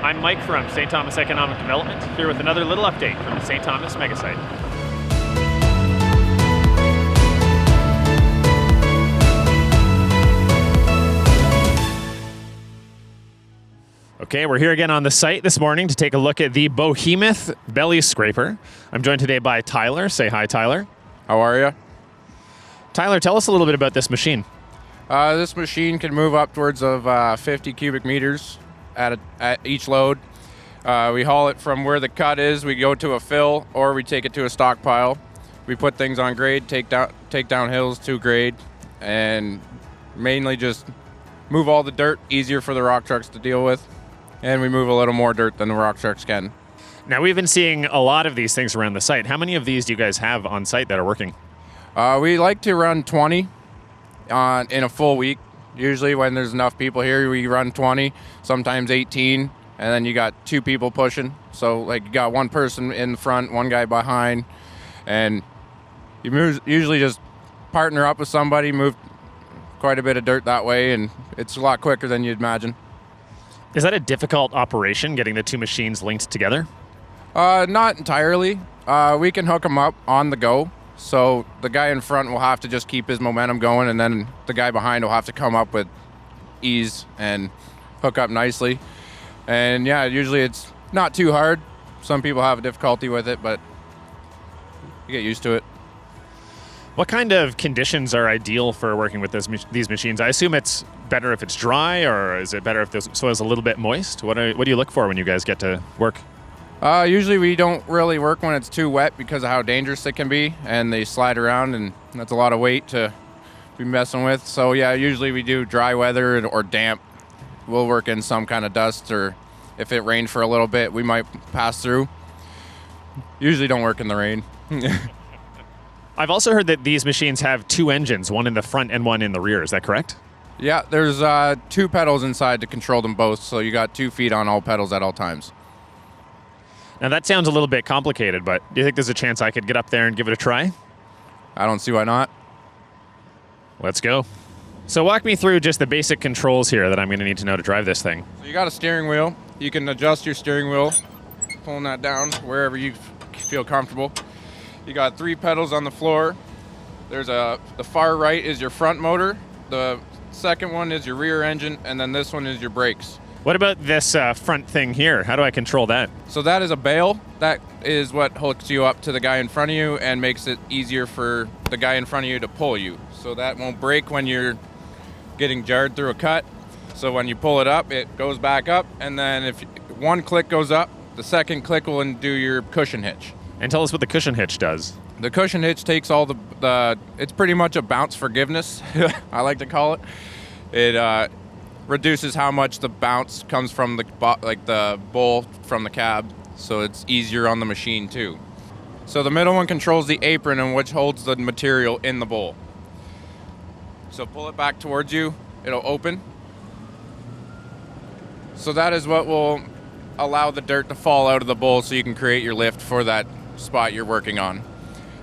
I'm Mike from St. Thomas Economic Development, here with another little update from the St. Thomas megasite. Okay, we're here again on the site this morning to take a look at the Behemoth belly scraper. I'm joined today by Tyler. Say hi, Tyler. How are you? Tyler, tell us a little bit about this machine. This machine can move upwards of 50 cubic meters at each load. We haul it from where the cut is, we go to a fill, or we take it to a stockpile. We put things on grade, take down hills to grade, and mainly just move all the dirt, easier for the rock trucks to deal with. And we move a little more dirt than the rock trucks can. Now, we've been seeing a lot of these things around the site. How many of these do you guys have on site that are working? We like to run 20 in a full week. Usually when there's enough people here, we run 20, sometimes 18, and then you got two people pushing. So like you got one person in the front, one guy behind, and you usually just partner up with somebody, move quite a bit of dirt that way, and it's a lot quicker than you'd imagine. Is that a difficult operation, getting the two machines linked together? Not entirely. We can hook them up on the go. So the guy in front will have to just keep his momentum going, and then the guy behind will have to come up with ease and hook up nicely. And yeah, usually it's not too hard. Some people have difficulty with it, but you get used to it. What kind of conditions are ideal for working with these machines? I assume it's better if it's dry, or is it better if the soil's a little bit moist? What do you look for when you guys get to work? Usually we don't really work when it's too wet because of how dangerous it can be, and they slide around, and that's a lot of weight to be messing with. So yeah, usually we do dry weather or damp. We'll work in some kind of dust, or if it rained for a little bit, we might pass through. Usually don't work in the rain. I've also heard that these machines have two engines, one in the front and one in the rear. Is that correct? Yeah, there's two pedals inside to control them both, so you got 2 feet on all pedals at all times. Now that sounds a little bit complicated, but do you think there's a chance I could get up there and give it a try? I don't see why not. Let's go. So walk me through just the basic controls here that I'm going to need to know to drive this thing. So you got a steering wheel. You can adjust your steering wheel, pulling that down wherever you feel comfortable. You got 3 pedals on the floor. There's the far right is your front motor. The second one is your rear engine, and then this one is your brakes. What about this front thing here? How do I control that? So that is a bail. That is what hooks you up to the guy in front of you and makes it easier for the guy in front of you to pull you. So that won't break when you're getting jarred through a cut. So when you pull it up, it goes back up, and then if one click goes up, the second click will undo your cushion hitch. And tell us what the cushion hitch does. The cushion hitch takes all it's pretty much a bounce forgiveness, I like to call it. It reduces how much the bounce comes from the bowl from the cab, so it's easier on the machine too. So the middle one controls the apron, and which holds the material in the bowl. So pull it back towards you, it'll open. So that is what will allow the dirt to fall out of the bowl so you can create your lift for that spot you're working on.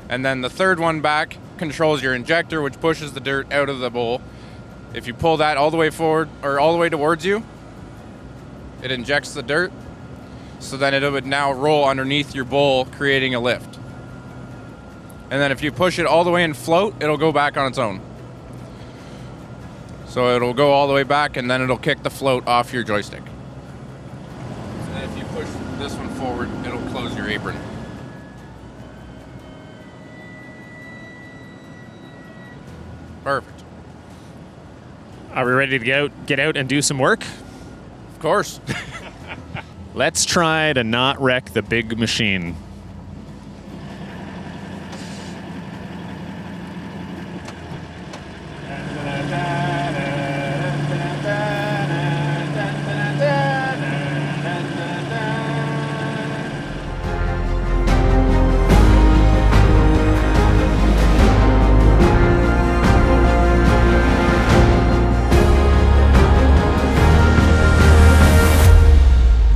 And then the third one back controls your injector, which pushes the dirt out of the bowl. If you pull that all the way forward or all the way towards you, it injects the dirt, so then it would now roll underneath your bowl, creating a lift. And then if you push it all the way and float, it'll go back on its own. So it'll go all the way back, and then it'll kick the float off your joystick. And then if you push this one forward, it'll close your apron. Perfect. Are we ready to get out and do some work? Of course. Let's try to not wreck the big machine.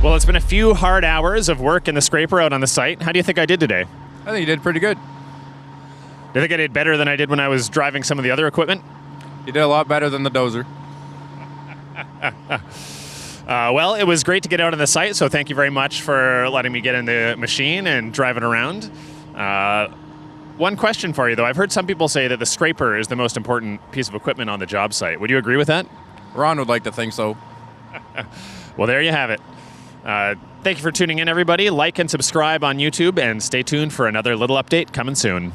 Well, it's been a few hard hours of work in the scraper out on the site. How do you think I did today? I think you did pretty good. Do you think I did better than I did when I was driving some of the other equipment? You did a lot better than the dozer. Well, it was great to get out on the site, so thank you very much for letting me get in the machine and drive it around. One question for you, though. I've heard some people say that the scraper is the most important piece of equipment on the job site. Would you agree with that? Ron would like to think so. Well, there you have it. Thank you for tuning in, everybody. Like and subscribe on YouTube, and stay tuned for another little update coming soon.